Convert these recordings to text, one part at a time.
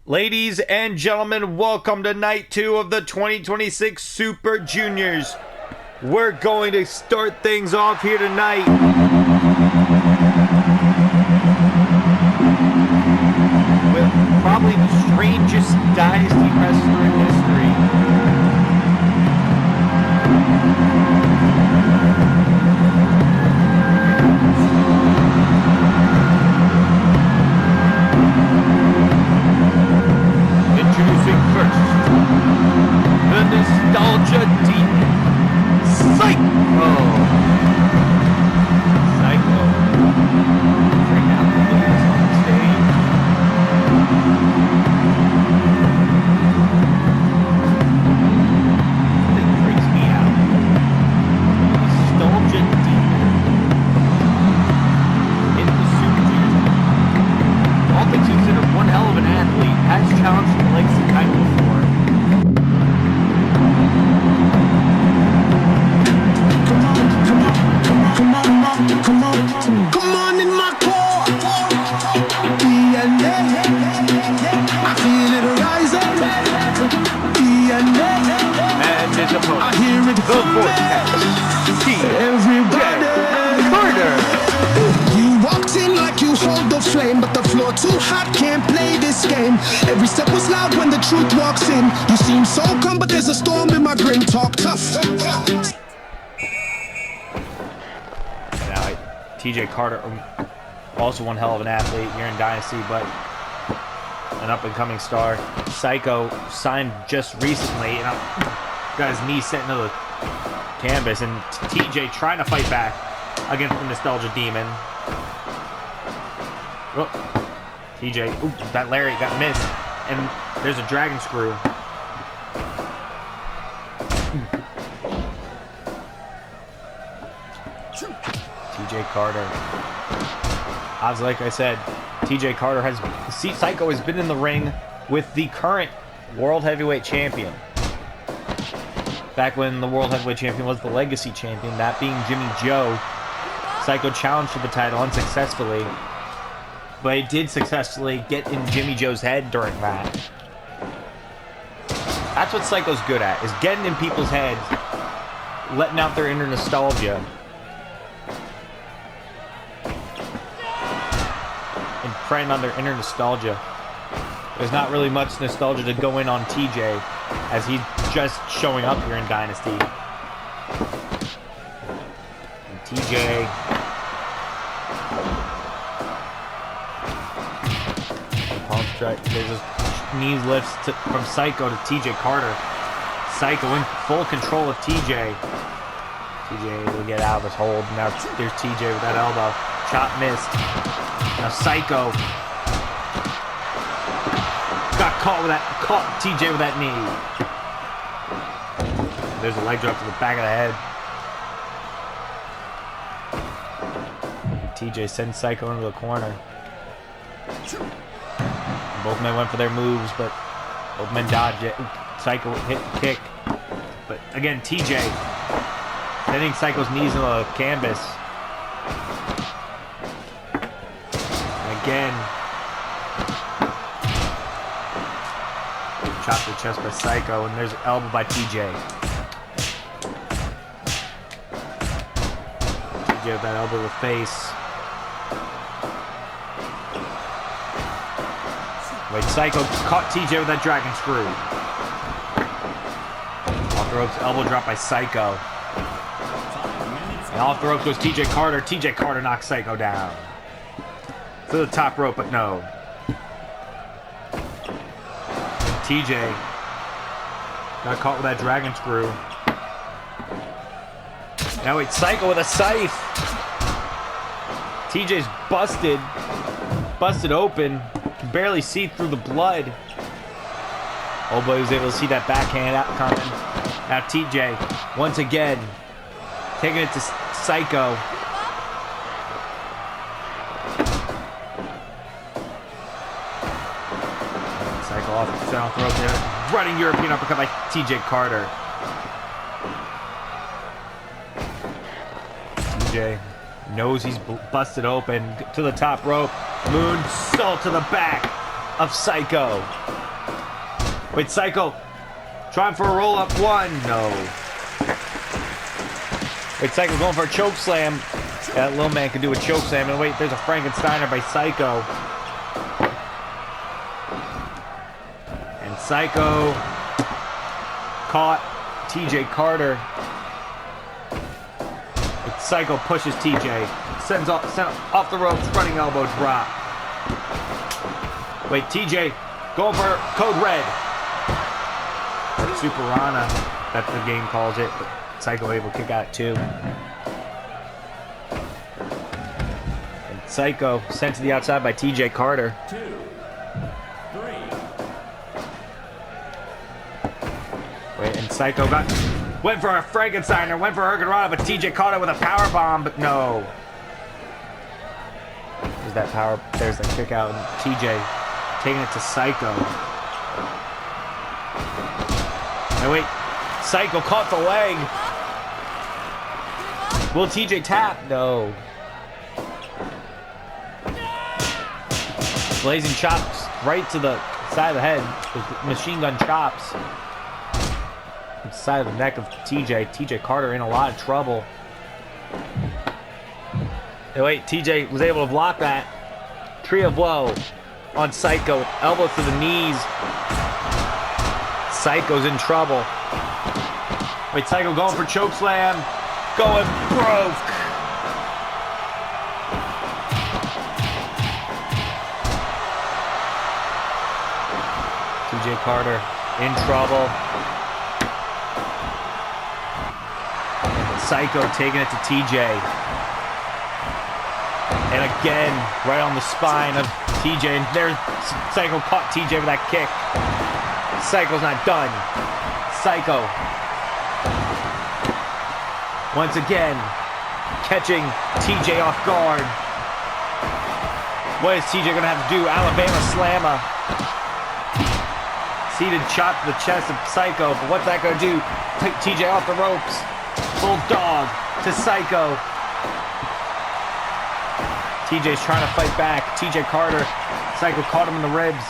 Ladies and gentlemen, welcome to night 2 of the 2026 Super Juniors. We're going to start things off here tonight with probably the strangest Dynasty wrestler in history. Introducing first, the Nostalgia Demon, Psycho! Bring out the ladies on the stage. It freaks me out. Nostalgia Demon in the Super Juniors. All things considered, one hell of an athlete, has challenged the legacy title before. Come on in my core. DNA. I feel it rising. DNA. And his I opponent, hear it the Vortex, everybody. Carter. You walked in like you hold the flame, but the floor too hot, can't play this game. Every step was loud when the truth walks in. You seem so calm, but there's a storm in my grin. Talk tough. Now, TJ Carter, also one hell of an athlete here in Dynasty, but an up-and-coming star. Psycho signed just recently, and got his knee set into the canvas, and TJ trying to fight back against the Nostalgia Demon. Oh, TJ, ooh, that lariat got missed, and there's a dragon screw. TJ Carter. As like I said, TJ Carter Psycho has been in the ring with the current World Heavyweight Champion. Back when the World Heavyweight Champion was the Legacy Champion, that being Jimmy Joe. Psycho challenged for the title unsuccessfully, but he did successfully get in Jimmy Joe's head during that. That's what Psycho's good at, is getting in people's heads, letting out their inner nostalgia. And preying on their inner nostalgia. There's not really much nostalgia to go in on TJ, as he's just showing up here in Dynasty. And TJ... There's a knees lifts from Psycho to TJ Carter. Psycho in full control of TJ. TJ will get out of his hold. Now there's TJ with that elbow. Chop missed. Now Psycho got caught TJ with that knee. There's a leg drop to the back of the head. TJ sends Psycho into the corner. Both men went for their moves, but both men dodged it. Psycho hit kick. But again, TJ sending Psycho's knees into the canvas. And again, chopped the chest by Psycho, and there's an elbow by TJ. TJ with that elbow to the face. Wait, Psycho caught TJ with that dragon screw. Off the ropes, elbow drop by Psycho. And off the ropes goes TJ Carter. TJ Carter knocks Psycho down. To the top rope, but no. And TJ got caught with that dragon screw. Now wait, Psycho with a scythe. TJ's busted open. Can barely see through the blood. Oh boy, was able to see that backhand out coming. Now TJ, once again, taking it to Psycho. Psycho off the throat there. Running European uppercut by TJ Carter. TJ knows he's busted open to the top rope. Moonsault to the back of Psycho. Wait, Psycho. Trying for a roll-up. One. No. Wait, Psycho going for a choke slam. Yeah, that little man can do a choke slam. And wait, there's a Frankensteiner by Psycho. And Psycho caught TJ Carter. But Psycho pushes TJ. Sent off the ropes, running elbow drop. Wait, TJ going for code red. Super Rana, that's the game calls it. But Psycho able to kick out too. And Psycho sent to the outside by TJ Carter. 2, 3. Wait, and Psycho went for a Frankensteiner, went for Hurricane Rana, but TJ caught it with a power bomb, but no. There's that power. There's the kick out, and TJ taking it to Psycho. And wait, Psycho caught the leg. Will TJ tap? No. Blazing chops right to the side of the head. With machine gun chops. Side of the neck of TJ. TJ Carter in a lot of trouble. And wait, TJ was able to block that. Tree of blow on Psycho. Elbow to the knees. Psycho's in trouble. Wait, Psycho going for choke slam. Going broke. TJ Carter in trouble. Psycho taking it to TJ. And again, right on the spine of TJ. And there's Psycho caught TJ with that kick. Psycho's not done. Psycho. Once again, catching TJ off guard. What is TJ going to have to do? Alabama Slammer. Seated chop to the chest of Psycho. But what's that going to do? Take TJ off the ropes. Bulldog to Psycho. TJ's trying to fight back. TJ Carter. Psycho caught him in the ribs.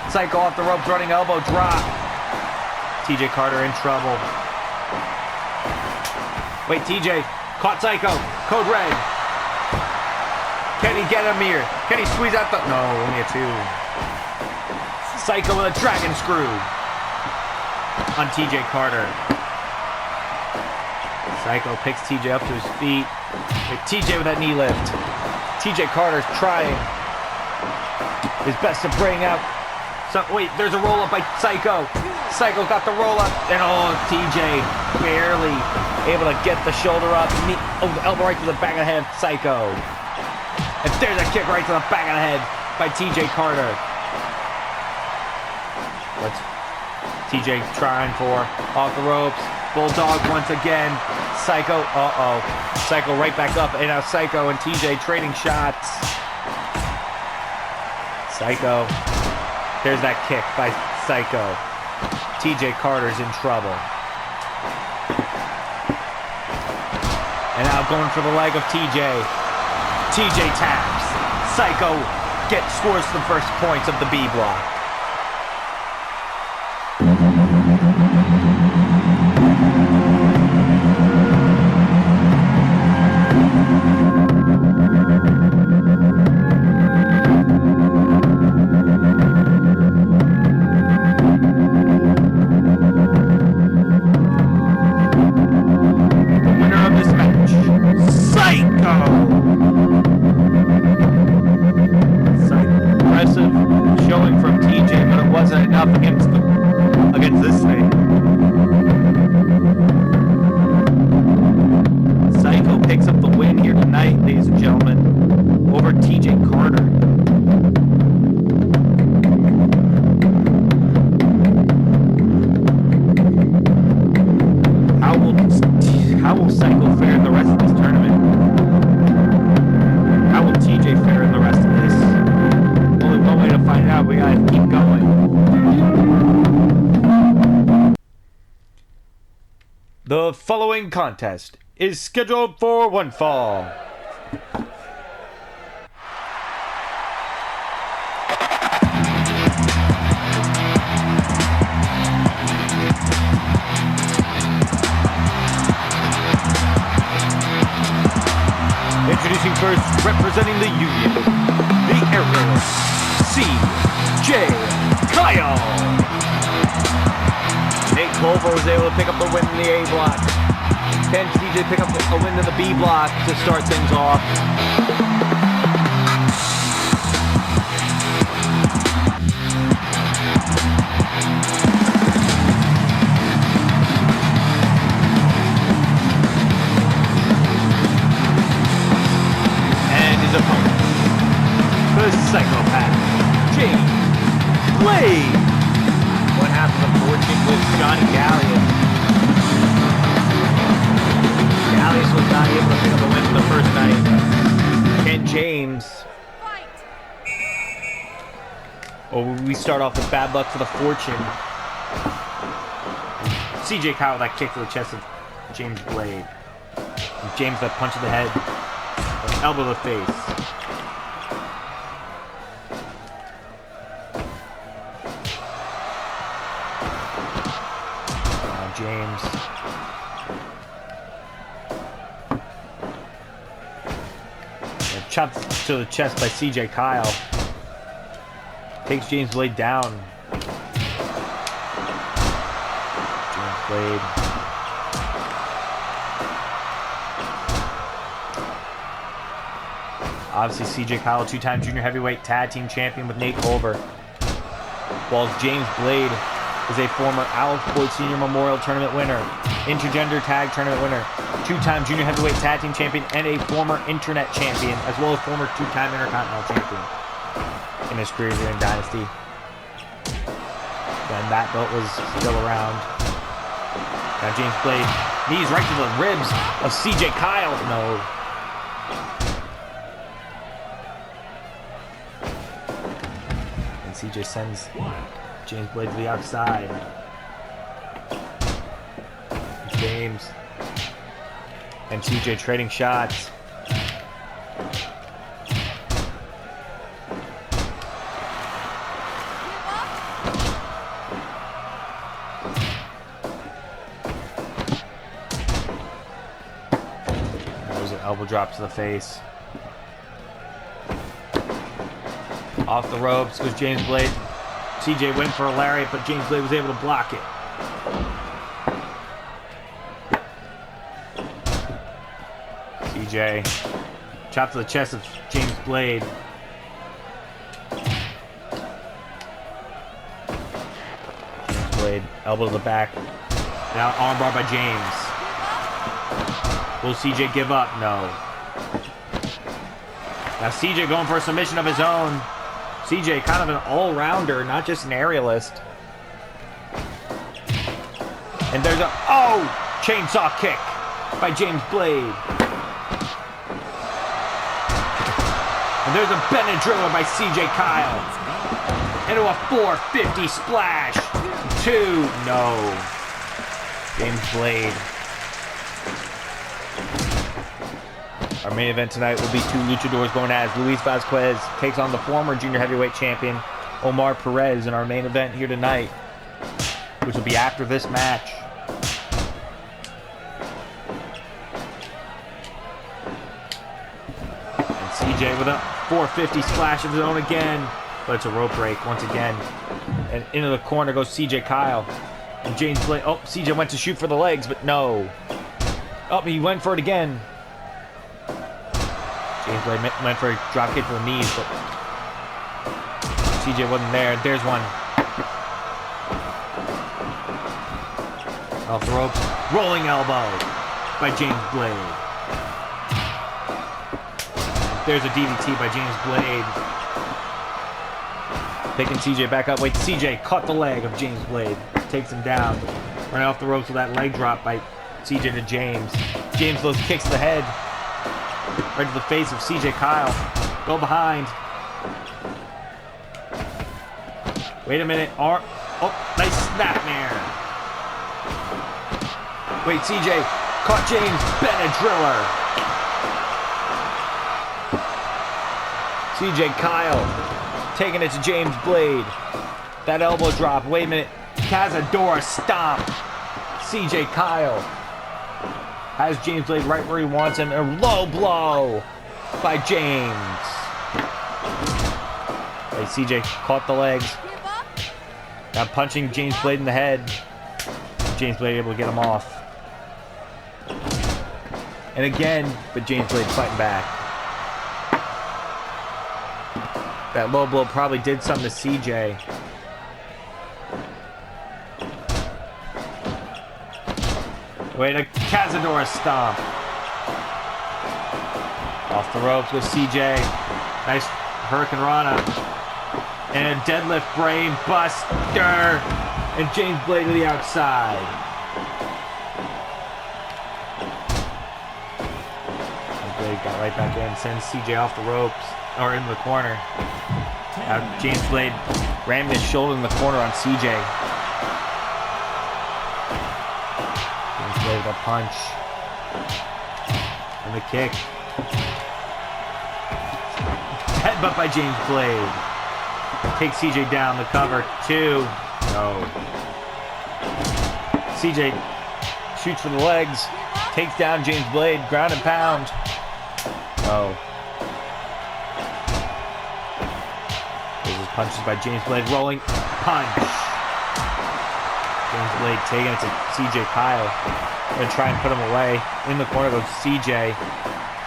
Psycho off the ropes, running elbow drop. TJ Carter in trouble. Wait, TJ caught Psycho. Code red. Can he get him here? Can he squeeze out the... No, only a 2. Psycho with a dragon screw on TJ Carter. Psycho picks TJ up to his feet. Wait, TJ with that knee lift. TJ Carter's trying his best to bring out... wait, there's a roll-up by Psycho. Psycho got the roll-up. And oh, TJ barely able to get the shoulder up. The elbow right to the back of the head of Psycho. And there's a kick right to the back of the head by TJ Carter. What's TJ trying for? Off the ropes. Bulldog once again. Psycho. Uh-oh. Psycho right back up. And now Psycho and TJ trading shots. Psycho. There's that kick by Psycho. TJ Carter's in trouble. And now going for the leg of TJ. TJ taps. Psycho scores the first points of the B block. Against this thing. Psycho picks up the win here tonight, ladies and gentlemen, over TJ Carter. How will Psycho fare in the rest of this tournament? How will TJ fare in the rest of this? Only one way to find out. We gotta keep going. The following contest is scheduled for one fall. representing the Union, the aerialist, C.J. Kyle. Nate Culver was able to pick up the win in the A block. Can CJ pick up a win in the B block to start things off? And his opponent, the psychopath, James Blade. One half of the fortune with Johnny Gallius. Gallius was not able to pick up a win for the first night. Ken James. Oh, we start off with bad luck for the fortune. CJ Kyle with that kick to the chest of James Blade. And James that punch to the head. Elbow to the face. James. Chopped to the chest by CJ Kyle. Takes James Blade down. James Blade. Obviously CJ Kyle, two-time junior heavyweight tag team champion with Nate Culver. While James Blade is a former Alex Boyd Senior Memorial Tournament winner, intergender tag tournament winner, two-time junior heavyweight tag team champion, and a former internet champion, as well as former two-time intercontinental champion in his career here in Dynasty. Then that belt was still around. Now James Blade, knees right to the ribs of CJ Kyle. No. And CJ sends James Blade to the outside. James and CJ trading shots. There's an elbow drop to the face. Off the ropes goes James Blade. CJ went for a lariat, but James Blade was able to block it. CJ chopped to the chest of James Blade. James Blade, elbow to the back. Now armbar by James. Will CJ give up? No. Now CJ going for a submission of his own. CJ, kind of an all-rounder, not just an aerialist. And there's a, chainsaw kick by James Blade. And there's a Benadryller by CJ Kyle. Into a 450 splash. 2, no. James Blade. Our main event tonight will be two luchadors going as Luis Vasquez takes on the former junior heavyweight champion Omar Perez in our main event here tonight, which will be after this match. And CJ with a 450 splash of his own again, but it's a rope break once again. And into the corner goes CJ Kyle. And James Blade, CJ went to shoot for the legs, but no. He went for it again. James Blade went for a drop kick to the knees, but CJ wasn't there. There's one. Off the ropes. Rolling elbow by James Blade. There's a DDT by James Blade. Picking CJ back up. Wait, CJ caught the leg of James Blade. Takes him down. Running off the ropes with that leg drop by CJ to James. James those kicks to the head. Right to the face of CJ Kyle. Go behind. Wait a minute. Nice snapmare. Wait, CJ caught James Benadryller. CJ Kyle taking it to James Blade. That elbow drop. Wait a minute. Cazadora stomp. CJ Kyle has James Blade right where he wants him. A low blow by James. Hey, CJ caught the legs. Now punching James Blade in the head. James Blade able to get him off. And again, but James Blade fighting back. That low blow probably did something to CJ. Wait, a Cazadora stomp. Off the ropes with CJ. Nice Hurricane Rana. And a deadlift brain buster. And James Blade to the outside. And Blade got right back in. Sends CJ off the ropes. Or in the corner. Now James Blade rammed his shoulder in the corner on CJ. James Blade with a punch. And the kick. Headbutt by James Blade. Takes CJ down. The cover. 2. No. CJ shoots for the legs. Takes down James Blade. Ground and pound. Oh. Punches by James Blade, rolling punch. James Blade taking it to CJ Kyle. Gonna try and put him away. In the corner goes CJ.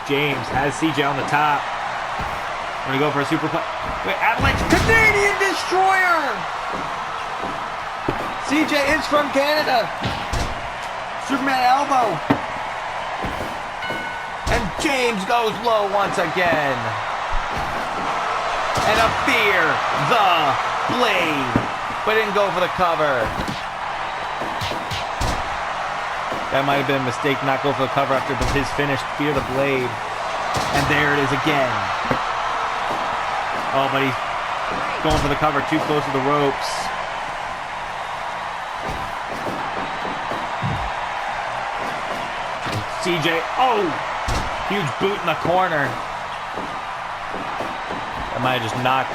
James has CJ on the top. Gonna go for a superplex. Wait, Avalanche Canadian Destroyer! CJ is from Canada. Superman elbow. And James goes low once again. And a Fear the Blade, but didn't go for the cover. That might have been a mistake, not go for the cover after his finish. Fear the Blade, and there it is again. Oh, but he's going for the cover, too close to the ropes. And CJ, oh, huge boot in the corner. I might have just knocked.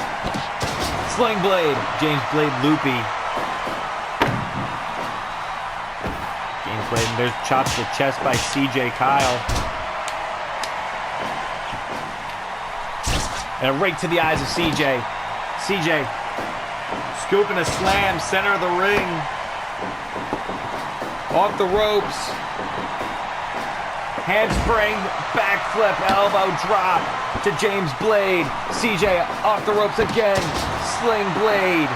Sling Blade. James Blade loopy. James Blade, and there's chops to the chest by CJ Kyle. And a rake to the eyes of CJ. CJ scooping a slam, center of the ring. Off the ropes. Handspring, backflip, elbow drop to James Blade. CJ off the ropes again. Sling Blade.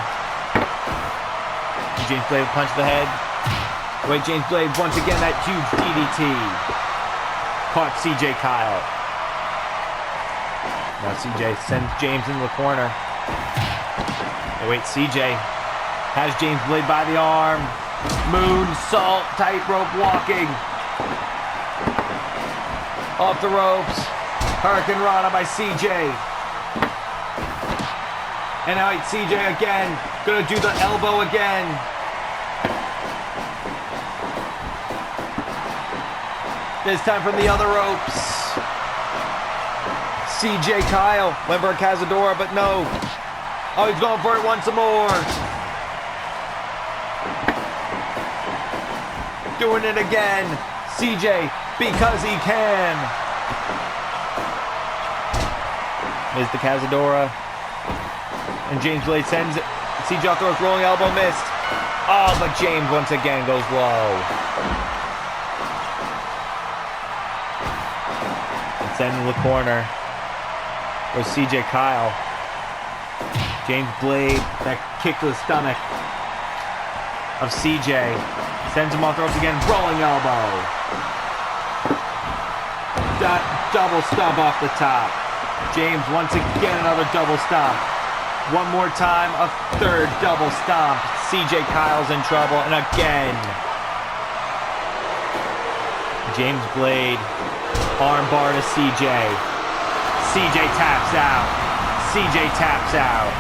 And James Blade punch the head. Wait, James Blade once again, that huge DDT. Caught CJ Kyle. Now CJ sends James into the corner. And wait, CJ has James Blade by the arm. Moonsault, tightrope walking. Off the ropes. Hurricane Rana by CJ. And now it's CJ again. Gonna do the elbow again. This time from the other ropes. CJ Kyle went for a Cazadora, but no. Oh, he's going for it once more. Doing it again. CJ, because he can. Is the Cazadora. And James Blade sends it. CJ off the ropes, rolling elbow, missed. Oh, but James once again goes low. And send in the corner. Goes CJ Kyle. James Blade, that kick to the stomach of CJ. Sends him off the ropes again, rolling elbow. Double stomp off the top. James once again another double stomp. One more time, a third double stomp. CJ Kyle's in trouble, and again. James Blade, armbar to CJ. CJ taps out. CJ taps out.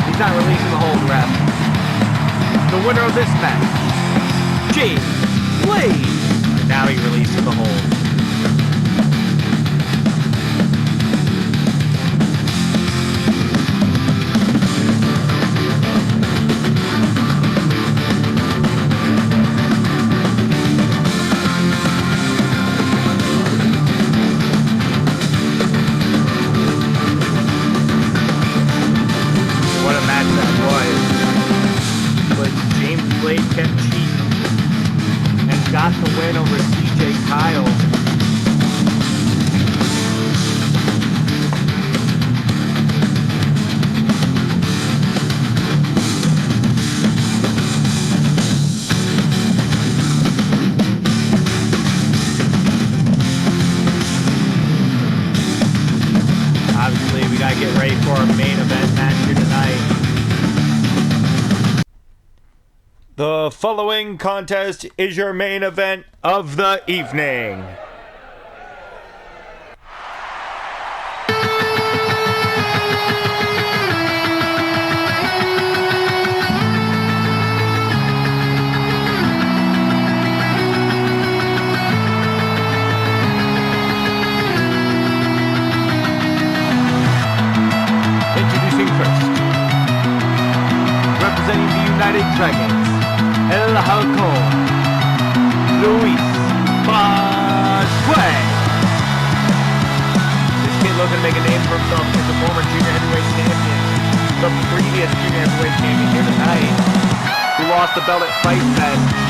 He's not releasing the hold, ref. The winner of this match, James Blade. And now he releases the hold. obviously, we gotta get ready for our main event match here tonight. The following contest is your main event of the evening. Introducing first, representing the United Dragons, El Halcón, Luis Vasquez. This kid looking to make a name for himself as a former junior heavyweight champion. The previous junior heavyweight champion here tonight, who lost the belt at Fight Fest.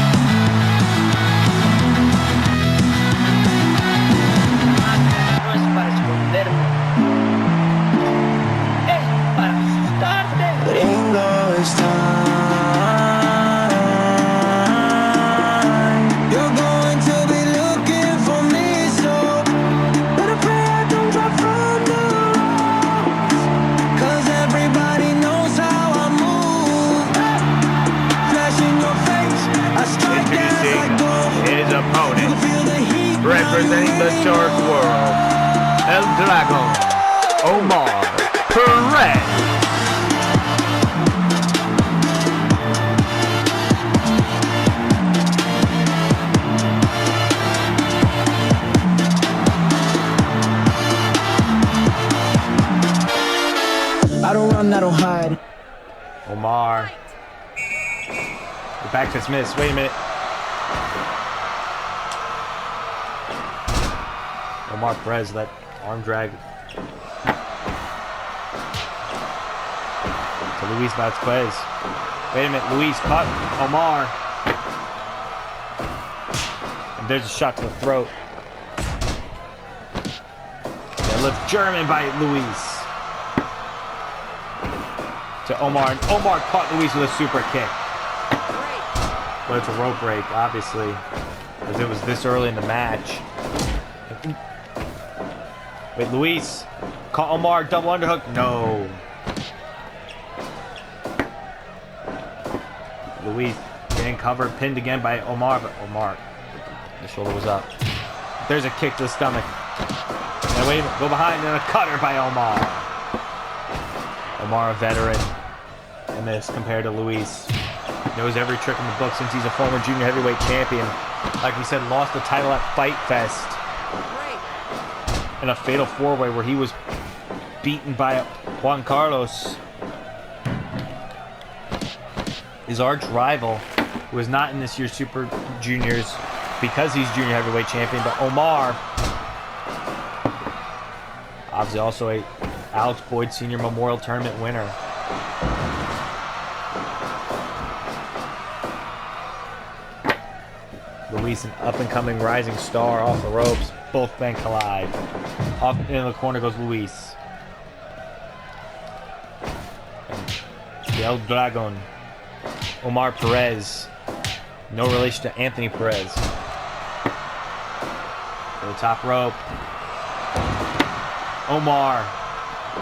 Gringo, it's time. You're going to be looking for me, so better pray I don't drop from the ropes. 'Cause everybody knows how I move. Flash in your face, I strike as I go. His opponent, You can feel the heat representing the Dark World, El Dragon, Omar Perez. I don't run, I don't hide. Omar. The back fist miss. Wait a minute. Omar Perez, that arm drag. To Luis Vasquez. Wait a minute. Luis caught Omar. And there's a shot to the throat. Deadlift German by Luis. To Omar, and Omar caught Luis with a super kick. But it's a rope break, obviously, because it was this early in the match. Wait, Luis caught Omar, double underhook. No. Luis getting covered, pinned again by Omar, but Omar, the shoulder was up. There's a kick to the stomach. And wait, go behind, and a cutter by Omar. Omar, a veteran in this compared to Luis. Knows every trick in the book since he's a former junior heavyweight champion. Like we said, lost the title at Fight Fest in a fatal four-way where he was beaten by Juan Carlos, his arch rival, who is not in this year's Super Juniors because he's junior heavyweight champion. But Omar, obviously also a Alex Boyd Sr. Memorial Tournament winner. Luis, an up-and-coming rising star, off the ropes. Both men collide. Off in the corner goes Luis. And El Dragon, Omar Perez, no relation to Anthony Perez. To the top rope. Omar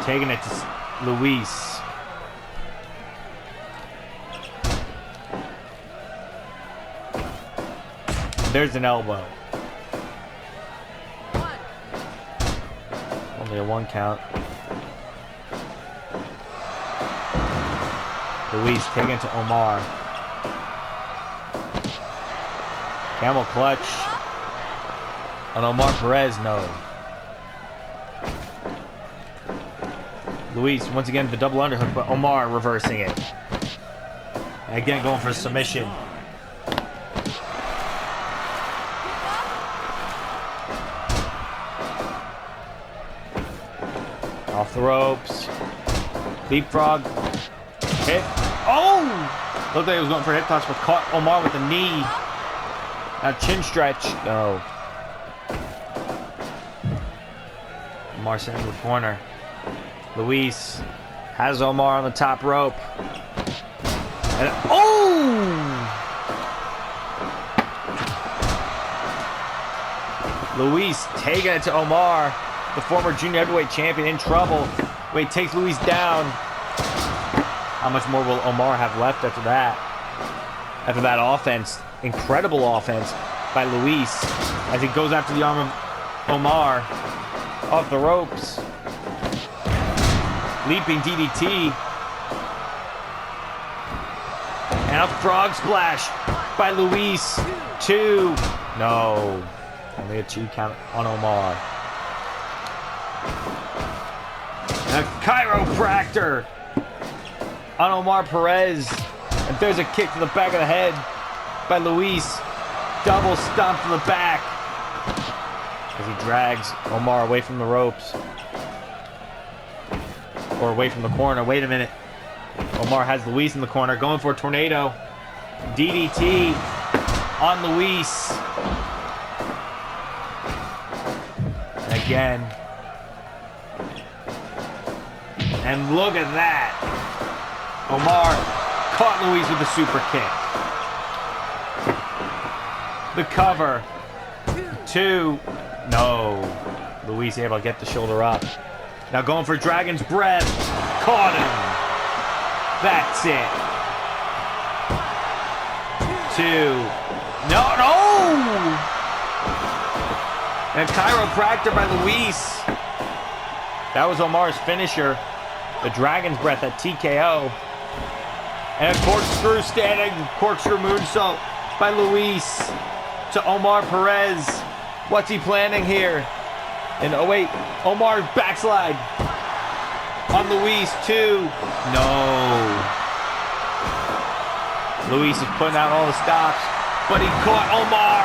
taking it to Luis. There's an elbow. Only a one count. Luis taking it to Omar. Camel clutch. On Omar Perez, no. Luis, once again, the double underhook, but Omar reversing it. And again, going for a submission. Off the ropes. Leapfrog. Hit. Oh! Looked like he was going for a hip toss, but caught Omar with the knee. Now chin stretch. No. Omar sent in the corner. Luis has Omar on the top rope. And Luis taking it to Omar. the former junior heavyweight champion, in trouble. Wait, takes Luis down. How much more will Omar have left after that? After that offense, incredible offense by Luis as he goes after the arm of Omar off the ropes. Leaping DDT. And a frog splash by Luis. 2. No. Only a 2 count on Omar. And a chiropractor on Omar Perez. And there's a kick to the back of the head by Luis. Double stomp to the back as he drags Omar away from the ropes. Or away from the corner. Wait a minute. Omar has Luis in the corner. Going for a tornado. DDT on Luis. And again. And look at that. Omar caught Luis with a super kick. The cover. 2. No. Luis able to get the shoulder up. Now going for Dragon's Breath. Caught him. That's it. 2. No. And chiropractor by Luis. That was Omar's finisher. The Dragon's Breath at TKO. And a corkscrew standing. Corkscrew moonsault by Luis to Omar Perez. What's he planning here? And oh wait, Omar backslide on Luis 2. No. Luis is putting out all the stops, but he caught Omar.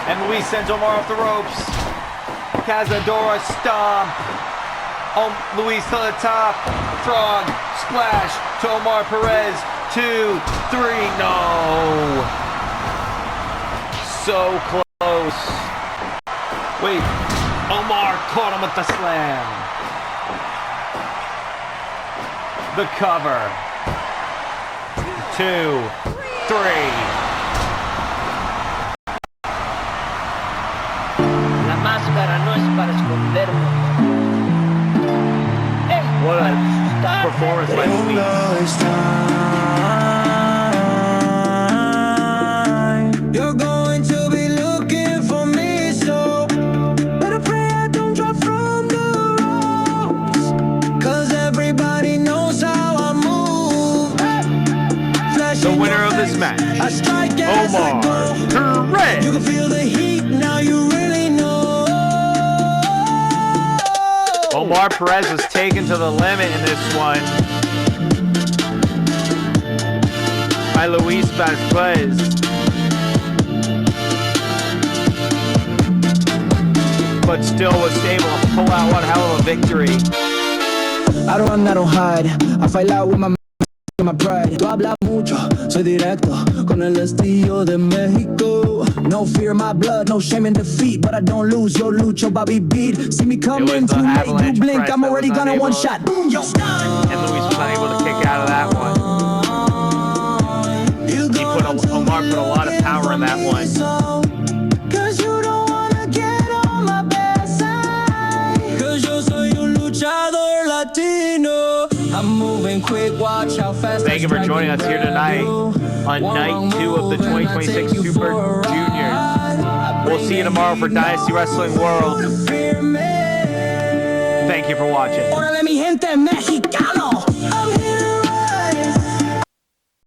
And Luis sends Omar off the ropes. Cazadora stomp. Luis to the top. Frog splash to Omar Perez. 2, 3, no. So close. Wait, Omar caught him with the slam. The cover. 2, 3. La máscara no es para esconderme. What a performance by Luis. You're going to be looking for me, so better pray I don't drop from the ropes. 'Cause everybody knows how I move. The winner of this match, Omar Perez. You can feel the heat, now you really know. Omar Perez was taken to the limit in this one by Luis Vazquez. But still was able to pull out one hell of a victory. I don't run, I don't hide. I fight loud with my pride. Tú hablas mucho, soy directo con el estilo de México. No fear, my blood, no shame in defeat, but I don't lose. Yo lucho, Bobby beat. See me coming too late, you blink. I'm already gonna one shot. Boom, yo, done. And Luis was unable to kick out of that one. Omar put a lot of power in that one. Cause you don't wanna get on my bad side. Cause yo soy un luchador latino. I'm moving quick, watch how fast. Thank you for joining us here tonight on night 2 of the 2026 Super Juniors. We'll see you tomorrow for Dynasty Wrestling World. Thank you for watching. Órale mi gente mexicano.